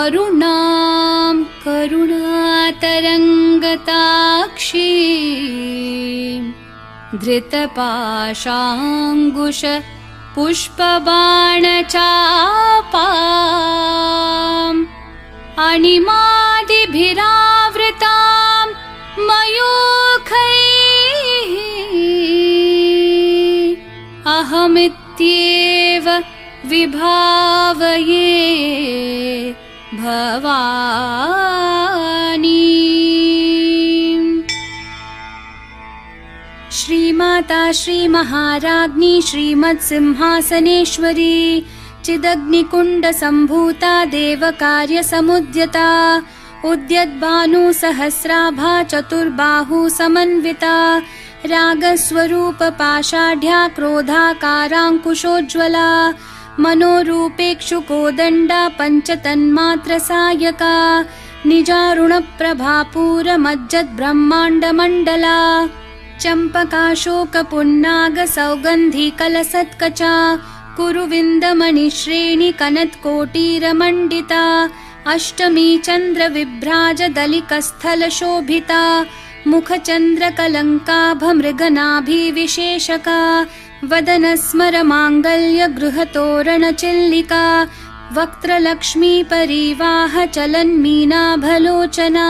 अरुणां करुणातरङ्गताक्षीं धृतपाशाङ्कुश पुष्पबाणचापाम् अणिमादिभिरावृतां मयूखैः अहमित्येव विभावये भवानी। श्रीमाता श्रीमहाराज्ञी श्रीमत्सिंहासनेश्वरी चिदग्निकुण्डसम्भूता देवकार्यसमुद्यता उद्यद्भानुसहस्राभा चतुर्बाहुसमन्विता रागस्वरूपपाषाढ्या क्रोधाकाराङ्कुशोज्ज्वला मनोरूपेक्षुकोदण्डा पञ्चतन्मात्रसायका निजारुणप्रभापूरमज्जद्ब्रह्माण्डमण्डला चम्पकाशोकपुन्नागसौगन्धिकलसत्कचा कुरुविन्दमणिश्रेणिकनत्कोटीरमण्डिता अष्टमी चन्द्रविभ्राजदलिकस्थलशोभिता मुखचन्द्रकलङ्काभमृगनाभिविशेषका वदनस्मरमाङ्गल्यगृहतोरणचिल्लिका वक्त्रलक्ष्मीपरीवाहचलन्मीनाभलोचना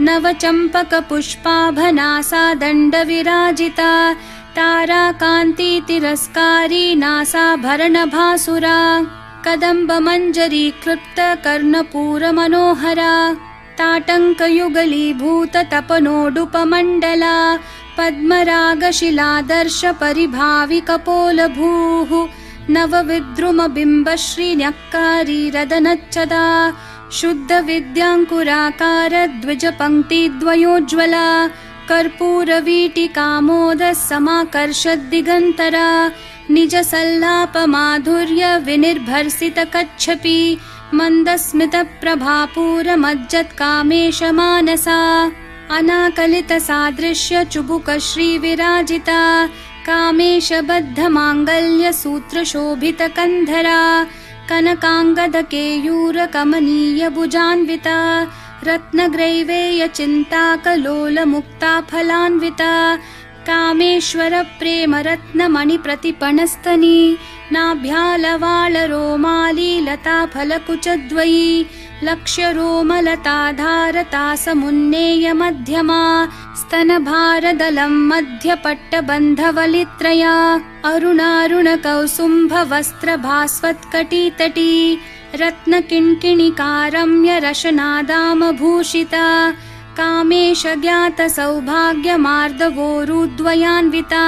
नवचम्पकपुष्पाभनासादण्डविराजिता ताराकान्तितिरस्कारी नासाभरणभासुरा कदम्बमञ्जरीकृप्तकर्णपूरमनोहरा ताटङ्कयुगलीभूततपनोडुपमण्डला पद्मरागशिलादर्शपरिभाविकपोलभूः नवविद्रुमबिम्बश्रीन्यक्कारीरदनच्छदा शुद्धविद्याङ्कुराकारद्विजपङ्क्तिद्वयोज्ज्वला कर्पूरवीटिकामोदसमाकर्षद्दिगन्तरा निजसल्लापमाधुर्यविनिर्भर्सितकच्छपि मन्दस्मितप्रभापूरमज्जत्कामेशमानसा अनाकलितसादृश्यचुबुकश्रीविराजिता कामेशबद्धमाङ्गल्यसूत्रशोभितकन्धरा कनकाङ्गदकेयूरकमनीयभुजान्विता रत्नग्रैवेयचिन्ताकलोलमुक्ताफलान्विता कामेश्वरप्रेमरत्नमणिप्रतिपणस्तनी नाभ्यालवालरोमालीलताफलकुचद्वयी लक्ष्यरोमलताधारतासमुन्नेयमध्यमा स्तनभारदलं मध्यपट्टबन्धवलित्रया अरुणारुणकौसुम्भवस्त्रभास्वत्कटितटी रत्नकिङ्किणिकारम्यरशनादामभूषिता कामेशज्ञातसौभाग्यमार्दवोरुद्वयान्विता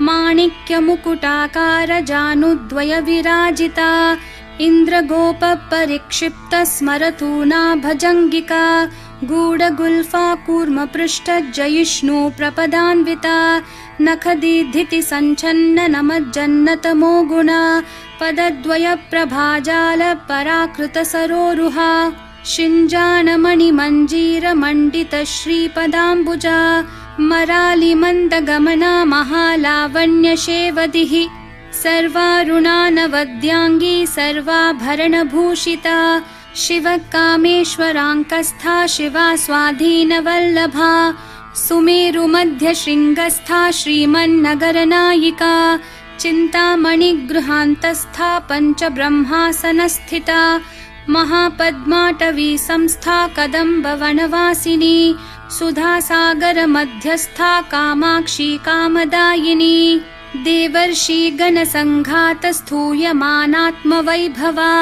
माणिक्यमुकुटाकारजानुद्वयविराजिता इन्द्रगोपपरिक्षिप्तस्मरतूना भजङ्गिका गूढगुल्फा कूर्मपृष्ठजयिष्णु प्रपदान्विता नखदीधितिसञ्छन्ननमज्जन्नतमो गुणा पदद्वयप्रभाजालपराकृतसरोरुहा शिञ्जानमणिमञ्जीरमण्डितश्रीपदाम्बुजा मरालिमन्दगमना महालावण्यशेवदिः सर्वारुणानवद्याङ्गी सर्वाभरणभूषिता शिवकामेश्वराङ्कस्था शिवा स्वाधीनवल्लभा सुमेरुमध्यशृङ्गस्था श्रीमन्नगरनायिका चिन्तामणिगृहान्तस्था पञ्चब्रह्मासनस्थिता महापद्माटवी संस्था कदम्बवनवासिनी सुधासागरमध्यस्था कामाक्षी कामदायिनी देवर्षिगणसङ्घातस्थूयमानात्मवैभवा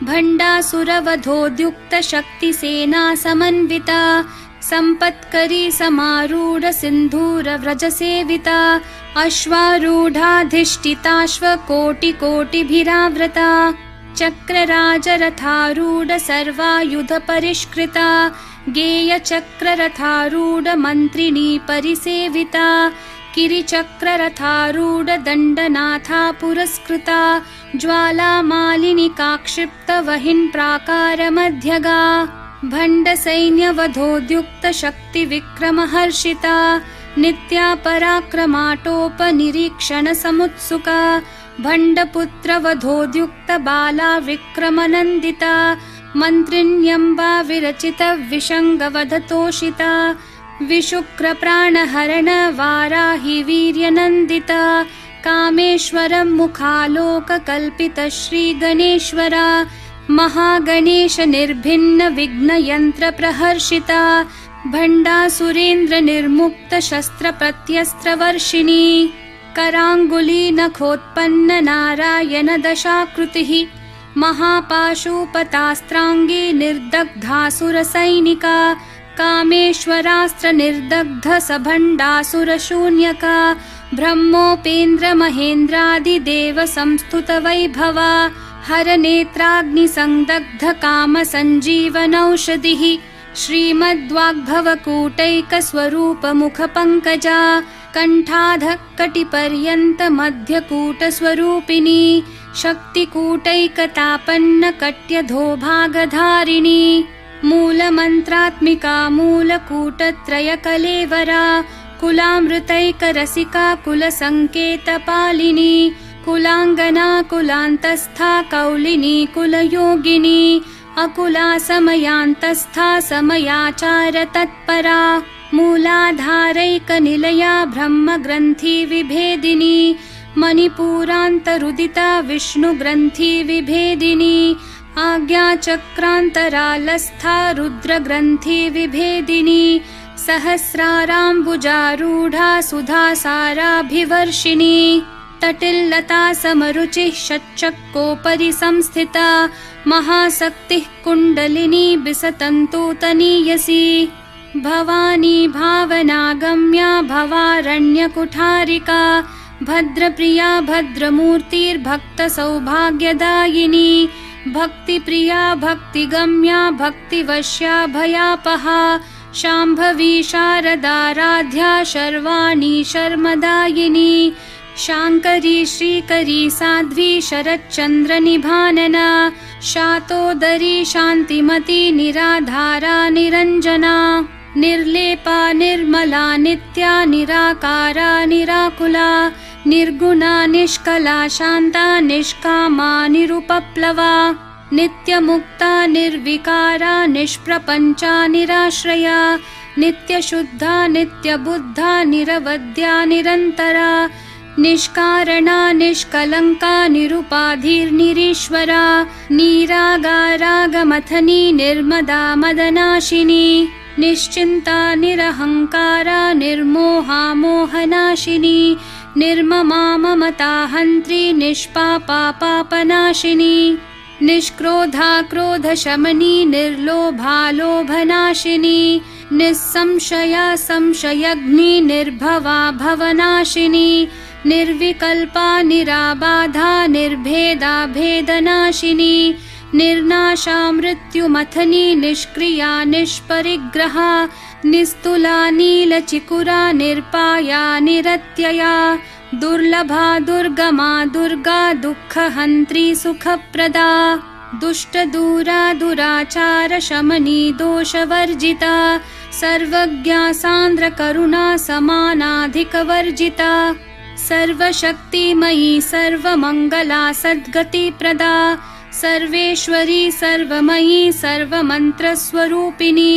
भण्डासुरवधोद्युक्तशक्तिसेना समन्विता सम्पत्करी समारूढसिन्धूरव्रजसेविता अश्वारूढाधिष्ठिताश्वकोटिकोटिभिरावृता चक्रराजरथारूढ सर्वायुधपरिष्कृता गेयचक्ररथारूढमन्त्रिणी परिसेविता किरिचक्ररथारूढ दण्डनाथा पुरस्कृता ज्वालामालिनिकाक्षिप्तवहिन्प्राकारमध्यगा भण्डसैन्यवधोद्युक्तशक्तिविक्रमहर्षिता नित्या पराक्रमाटोपनिरीक्षणसमुत्सुका भण्डपुत्रवधोद्युक्तबाला विक्रमनन्दिता मन्त्रिण्यम्बा विरचित विषङ्गवधतोषिता विशुक्रप्राणहरण वाराहि वीर्यनन्दिता कामेश्वरं मुखालोककल्पित श्रीगणेश्वरा महागणेश निर्भिन्न विघ्नयन्त्र प्रहर्षिता भण्डासुरेन्द्र निर्मुक्त शस्त्र प्रत्यस्त्रवर्षिणी कराङ्गुली नखोत्पन्न नारायण दशाकृतिः महापाशुपतास्त्राङ्गी निर्दग्धासुरसैनिका कामेश्वरास्त्र निर्दग्ध सभण्डासुरशून्यका ब्रह्मोपेन्द्र महेन्द्रादिदेव संस्तुत वैभवा हरनेत्राग्निसंदग्ध काम सञ्जीवनौषधिः श्रीमद्वाग्भवकूटैकस्वरूप मुखपङ्कजा कण्ठाधः कटिपर्यन्त मध्यकूटस्वरूपिणी शक्तिकूटैकतापन्न कट्यधोभागधारिणी मूलमन्त्रात्मिका मूलकूटत्रयकलेवरा कुलामृतैकरसिका कुलसङ्केतपालिनी कुलाङ्गना कुलान्तस्था कौलिनी कुलयोगिनी अकुला समयान्तस्था समयाचार तत्परा मूलाधारैकनिलया ब्रह्मग्रन्थि विभेदिनी मणिपूरान्तरुदिता विष्णुग्रन्थि विभेदिनी आज्ञाचक्रान्तरालस्था रुद्रग्रन्थि विभेदिनी सहस्राराम्बुजारूढा सुधासाराभिवर्षिणी तटिल्लता समरुचिः षट्चक्रोपरि संस्थिता महाशक्तिः कुण्डलिनी बिसतन्तुतनीयसी भवानी भावनागम्या भवारण्यकुठारिका भद्रप्रिया भद्रमूर्तिर्भक्तसौभाग्यदायिनी भक्तिप्रिया भक्तिगम्या भक्तिवश्या भयापहा शाम्भवी शारदाराध्या शर्वाणी शर्मदायिनी शाङ्करी श्रीकरी साध्वी शरच्चन्द्रनिभानना शातोदरी शान्तिमती निराधारा निरञ्जना निर्लेपा निर्मला नित्या निराकारा निराकुला निर्गुणा निष्कला शान्ता निष्कामा निरुपप्लवा नित्यमुक्ता निर्विकारा निष्प्रपञ्चा निराश्रया नित्यशुद्धा नित्यबुद्धा निरवद्या निरन्तरा निष्कारणा निष्कलङ्का निरुपाधिर्निरीश्वरा निरागारागमथनी निर्मदा मदनाशिनी निश्चिन्ता निरहङ्कारा निर्मोहा मोहनाशिनी निर्ममा ममता हन्त्री निष्पापा पापनाशिनी निष्क्रोधा क्रोधशमनी निर्लोभा लोभनाशिनी निस्संशया संशयग्नि निर्भवा भवनाशिनी निर्विकल्पा निराबाधा निर्भेदा भेदनाशिनी निर्नाशा मृत्युमथनी निष्क्रिया निष्परिग्रहा निस्तुला नीलचिकुरा निर्पाया निरत्यया दुर्लभा दुर्गमा दुर्गा दुःखहन्त्री सुखप्रदा दुष्टदूरा दुराचार शमनी दोषवर्जिता सर्वज्ञा सान्द्रकरुणा समानाधिकवर्जिता सर्वशक्तिमयी सर्वमङ्गला सद्गतिप्रदा सर्वेश्वरी सर्वमयी सर्वमन्त्रस्वरूपिणी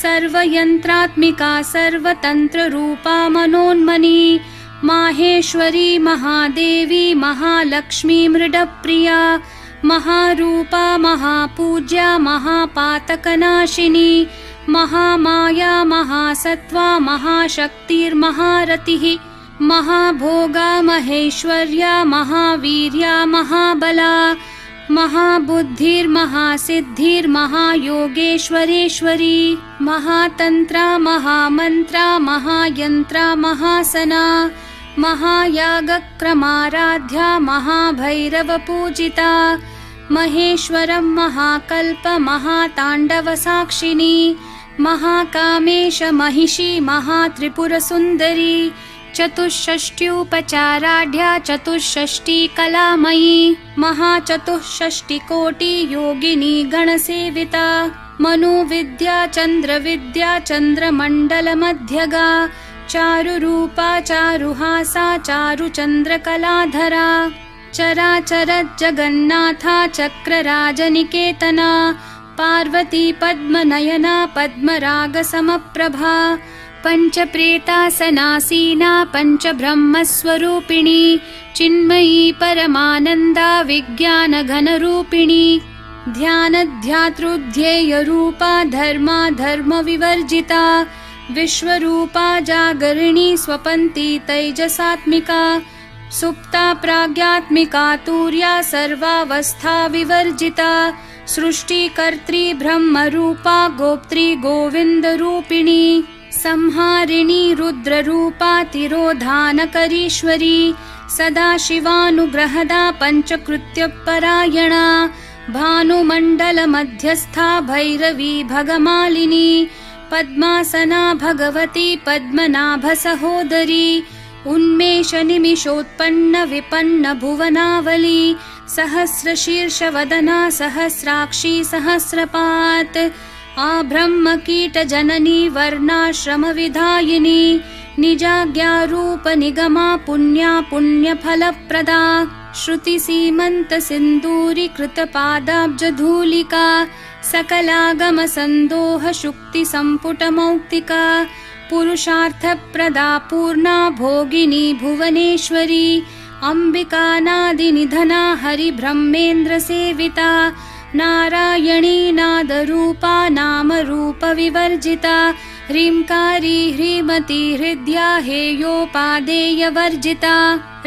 सर्वयन्त्रात्मिका सर्वतन्त्ररूपा मनोन्मनी माहेश्वरी महादेवी महालक्ष्मी मृडप्रिया महारूपा महापूज्या महापातकनाशिनी महामाया महासत्त्वा महाशक्तिर्महारतिः महाभोगा महेश्वर्या महावीर्या महाबला महाबुद्धिर्महासिद्धिर्महायोगेश्वरेश्वरी महातन्त्रा महामन्त्रा महायन्त्रा महासना महायागक्रमाराध्या महाभैरवपूजिता महेश्वरं महाकल्प महाताण्डवसाक्षिणी महाकामेश महिषी महात्रिपुरसुन्दरी चतुष्षष्ट्युपचाराढ्या चतुष्षष्टिकलामयी महाचतुष्षष्टिकोटि योगिनी गणसेविता मनुविद्या चन्द्रविद्या चन्द्रमण्डलमध्यगा चारुरूपा चारुहासा चारुचन्द्रकलाधरा चराचर जगन्नाथा चक्रराजनिकेतना पार्वती पद्मनयना पद्मरागसमप्रभा पञ्चप्रेतासनासीना पञ्चब्रह्मस्वरूपिणी चिन्मयी परमानन्दा विज्ञानघनरूपिणी ध्यानध्यातृध्येयरूपा धर्मा धर्मविवर्जिता विश्वरूपा जागरिणी स्वपन्ती तैजसात्मिका सुप्ता प्राज्ञात्मिका तुर्या सर्वावस्था विवर्जिता सृष्टिकर्त्री ब्रह्मरूपा गोप्त्री गोविन्दरूपिणी संहारिणी रुद्ररूपा तिरोधानकरीश्वरी सदाशिवानुग्रहदा पञ्चकृत्यपरायणा भानुमण्डलमध्यस्था भैरवी भगमालिनी पद्मासना भगवती पद्मनाभसहोदरी उन्मेषनिमिषोत्पन्न विपन्न भुवनावली सहस्रशीर्षवदना सहस्राक्षी सहस्रपात् आब्रह्मकीटजननी वर्णाश्रमविधायिनी निजाज्ञारूपनिगमा पुण्या पुण्यफलप्रदा श्रुतिसीमन्तसिन्दूरीकृतपादाब्जधूलिका सकलागमसन्दोहशुक्तिसम्पुटमौक्तिका पुरुषार्थप्रदा पूर्णा भोगिनी भुवनेश्वरी अम्बिकानादिनिधना हरिब्रह्मेन्द्रसेविता नारायणी नादरूपा नामरूपविवर्जिता ह्रींकारी ह्रीमती हृद्या हेयोपादेयवर्जिता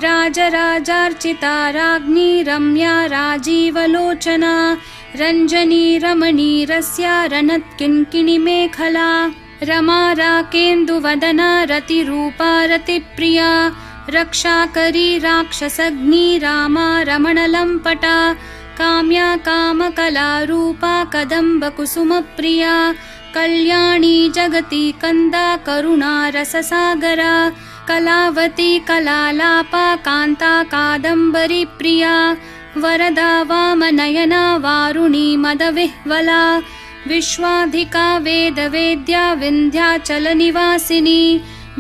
राजराजार्चिता राज्ञी रम्या राजीवलोचना रञ्जनी रमणीरस्या रनत्किङ्किणीमेखला रमा राकेन्दुवदना रतिरूपा रतिप्रिया रक्षाकरी राक्षसग्नी रामा रमणलम्पटा काम्या कामकलारूपा कदम्बकुसुमप्रिया कल्याणी जगती कन्दा करुणा रससागरा कलावती कलालापा कान्ता कादम्बरी प्रिया वरदा वामनयना वारुणी मदविह्वला विश्वाधिका वेदवेद्या विन्ध्याचलनिवासिनी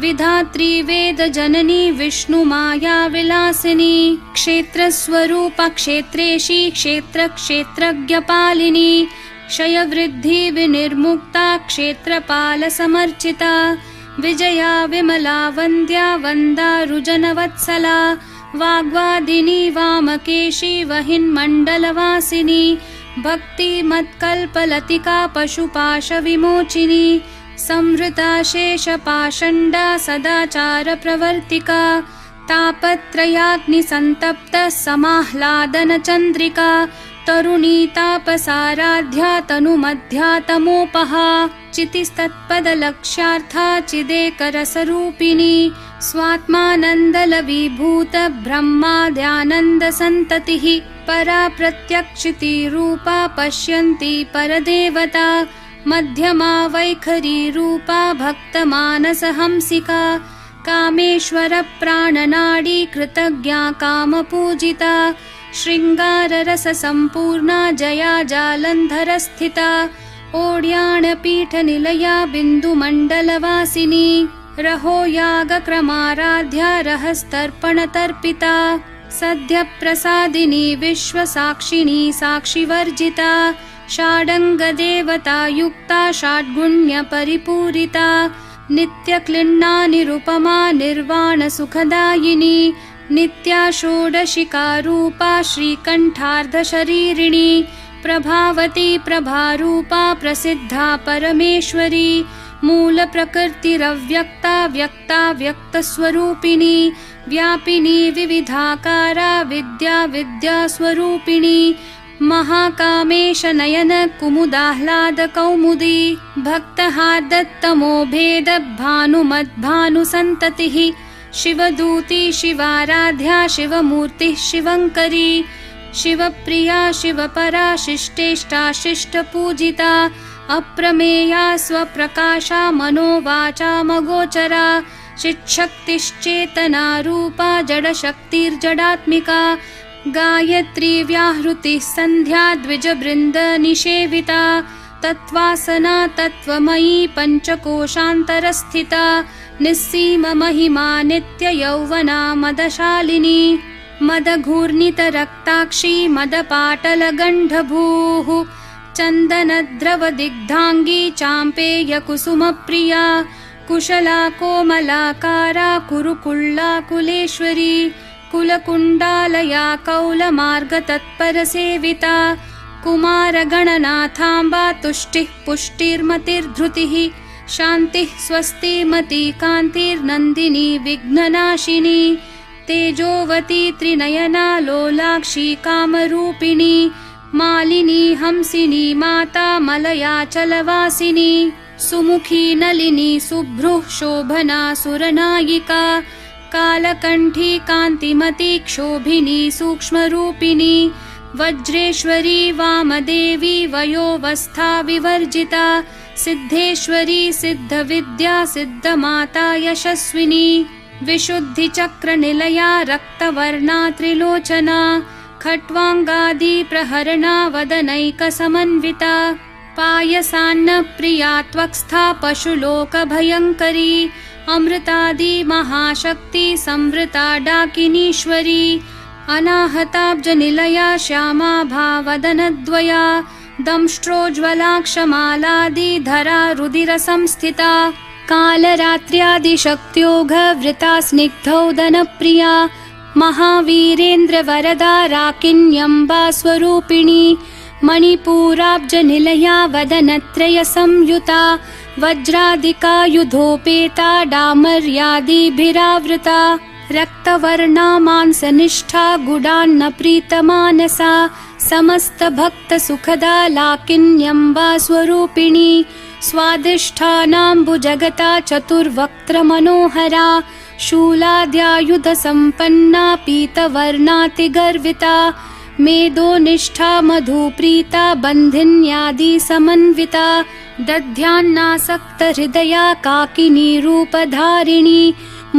विधात्री वेदजननी विष्णुमाया विलासिनी क्षेत्रस्वरूपा क्षेत्रेशी क्षेत्रक्षेत्रज्ञपालिनी क्षयवृद्धि विनिर्मुक्ता क्षेत्रपालसमर्चिता विजया विमला वन्द्या वन्दारुजनवत्सला वाग्वादिनी वामकेशी वहिन्मण्डलवासिनी भक्तिमत्कल्पलतिका पशुपाशविमोचिनी संवृता शेषपाषण्डा सदाचारप्रवर्तिका तापत्रयाग्निसन्तप्तः समाह्लादनचन्द्रिका तरुणी तापसाराध्या तनुमध्या तमोपहा चितिस्तत्पदलक्ष्यार्था चिदेकरसरूपिणी स्वात्मानन्दलवीभूत ब्रह्माद्यानन्दसन्ततिः परा प्रत्यक्षितिरूपा पश्यन्ती परदेवता मध्यमा वैखरी रूपा भक्तमानसहंसिका कामेश्वरप्राणनाडी कृतज्ञा कामपूजिता शृङ्गाररससम्पूर्णा जया जालन्धरस्थिता ओड्याणपीठनिलया बिन्दुमण्डलवासिनी रहो यागक्रमाराध्या रहस्तर्पणतर्पिता सद्यप्रसादिनी विश्वसाक्षिणी साक्षिवर्जिता षाडङ्गदेवतायुक्ता षड्गुण्यपरिपूरिता नित्यक्लिन्ना निरुपमा निर्वाणसुखदायिनी नित्या षोडशिकारूपा श्रीकण्ठार्धशरीरिणी प्रभावती प्रभारूपा प्रसिद्धा परमेश्वरी मूलप्रकृतिरव्यक्ता व्यक्ता व्यक्तस्वरूपिणी व्यापिनी विविधाकारा विद्या विद्यास्वरूपिणी महाकामेशनयन कुमुदाह्लादकौमुदी भक्तहार्दत्तमो भेद भानुमद्भानुसन्ततिः शिवदूती शिवाराध्या शिवमूर्तिः शिवङ्करी शिवप्रिया शिवपरा शिष्टेष्टा शिष्टपूजिता अप्रमेया स्वप्रकाशा मनोवाचामगोचरा चिच्छक्तिश्चेतना रूपा जडशक्तिर्जडात्मिका गायत्री व्याहृतिः सन्ध्या द्विजबृन्दनिषेविता तत्त्वासना तत्त्वमयी पञ्चकोशान्तरस्थिता निस्सीममहिमा नित्ययौवना मदशालिनी मदघूर्णितरक्ताक्षी मदपाटलगण्डभूः चन्दनद्रवदिग्धाङ्गी चाम्पेयकुसुमप्रिया कुशला कोमलाकारा कुरुकुल्लाकुलेश्वरी कुलकुण्डालया कौलमार्गतत्परसेविता कुमारगणनाथाम्बा तुष्टिः पुष्टिर्मतिर्धृतिः शान्तिः स्वस्तिमती कान्तिर्नन्दिनी विघ्ननाशिनी तेजोवती त्रिनयना लोलाक्षी कामरूपिणी मालिनी हंसिनी माता मलयाचलवासिनी सुमुखी नलिनी सुभ्रुः शोभना सुरनायिका कालकण्ठी कान्तिमती क्षोभिनी सूक्ष्मरूपिणी वज्रेश्वरी वामदेवी वयोवस्था विवर्जिता सिद्धेश्वरी सिद्धविद्या सिद्धमाता यशस्विनी विशुद्धिचक्रनिलया रक्तवर्णा त्रिलोचना खट्वाङ्गादि प्रहरणा वदनैकसमन्विता पायसान्नप्रिया त्वक्स्था पशुलोकभयङ्करी अमृतादि महाशक्ति संवृता डाकिनीश्वरी अनाहताब्जनिलया श्यामा भावदनद्वया दंष्ट्रोज्ज्वलाक्षमालादिधरा रुधिरसंस्थिता कालरात्र्यादिशक्त्योघवृता स्निग्धौदनप्रिया महावीरेन्द्रवरदा राकिन्यम्बा स्वरूपिणी मणिपूराब्जनिलया वदनत्रयसंयुता वज्रादिकायुधोपेता डामर्यादिभिरावृता रक्तवर्णा मांसनिष्ठा गुडान्नप्रीतमानसा समस्तभक्तसुखदा लाकिन्यम्बा स्वरूपिणी स्वादिष्ठानाम्बुजगता चतुर्वक्त्रमनोहरा शूलाद्यायुधसम्पन्ना पीतवर्णातिगर्विता मेदोनिष्ठा मधुप्रीता बन्धिन्यादिसमन्विता दध्यान्नासक्तहृदया काकिनी रूपधारिणी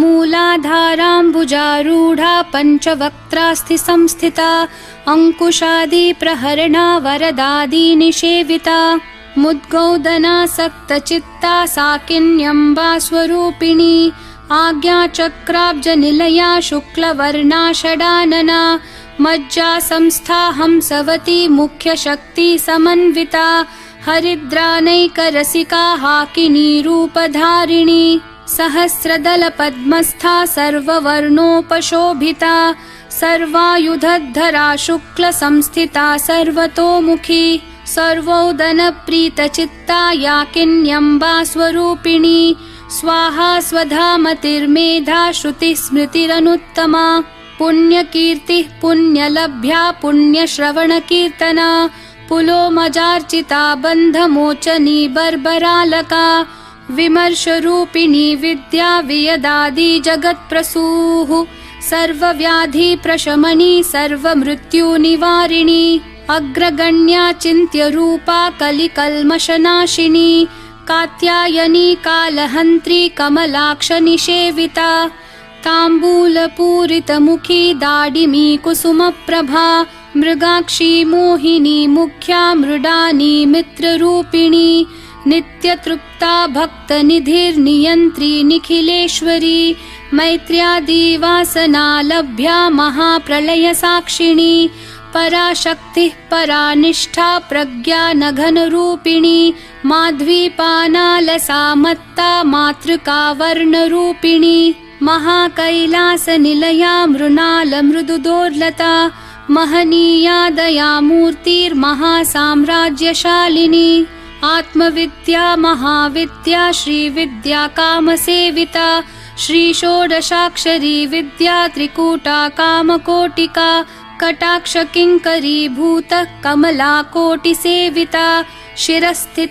मूलाधाराम्बुजारूढा पञ्चवक्त्रास्थिसंस्थिता अङ्कुशादिप्रहरणा वरदादिनिषेविता मुद्गौदनासक्तचित्ता साकिन्यम्बा स्वरूपिणी आज्ञाचक्राब्जनिलया शुक्लवर्णा षडानना मज्जा संस्था हंसवती मुख्यशक्तिसमन्विता हरिद्रानैकरसिका हाकिनी रूपधारिणी सहस्रदलपद्मस्था सर्ववर्णोपशोभिता सर्वायुधधरा शुक्लसंस्थिता सर्वतोमुखी सर्वोदनप्रीतचित्ता याकिन्यम्बा स्वरूपिणी स्वाहा स्वधामतिर्मेधा श्रुतिस्मृतिरनुत्तमा पुण्यकीर्तिः पुण्यलभ्या पुण्यश्रवणकीर्तना पुलोमजार्चिता बन्धमोचनी बर्बरालका विमर्शरूपिणी विद्या वियदादि जगत्प्रसूः सर्वव्याधिप्रशमनी सर्वमृत्युनिवारिणी अग्रगण्या चिन्त्यरूपा कलिकल्मषनाशिनी कात्यायनी कालहन्त्री कमलाक्षनिषेविता ताम्बूलपूरितमुखी दाडिमी कुसुमप्रभा मृगाक्षी मोहिनी मुख्या मृडानी मित्ररूपिणी नित्यतृप्ता भक्तनिधिर्नियन्त्री निखिलेश्वरी मैत्र्यादिवासना लभ्या महाप्रलयसाक्षिणी पराशक्तिः परानिष्ठा प्रज्ञानघनरूपिणी माध्वीपानालसा मत्ता मातृका वर्णरूपिणी महाकैलासनिलया मृणालमृदुदोर्लता महनीया दयामूर्तिर्महासाम्राज्यशालिनी आत्मविद्या महाविद्या श्रीविद्या कामसेविता श्रीषोडशाक्षरी विद्या त्रिकूटा कामकोटिका कटाक्षकिङ्करीभूतः कमलाकोटिसेविता शिरस्थिता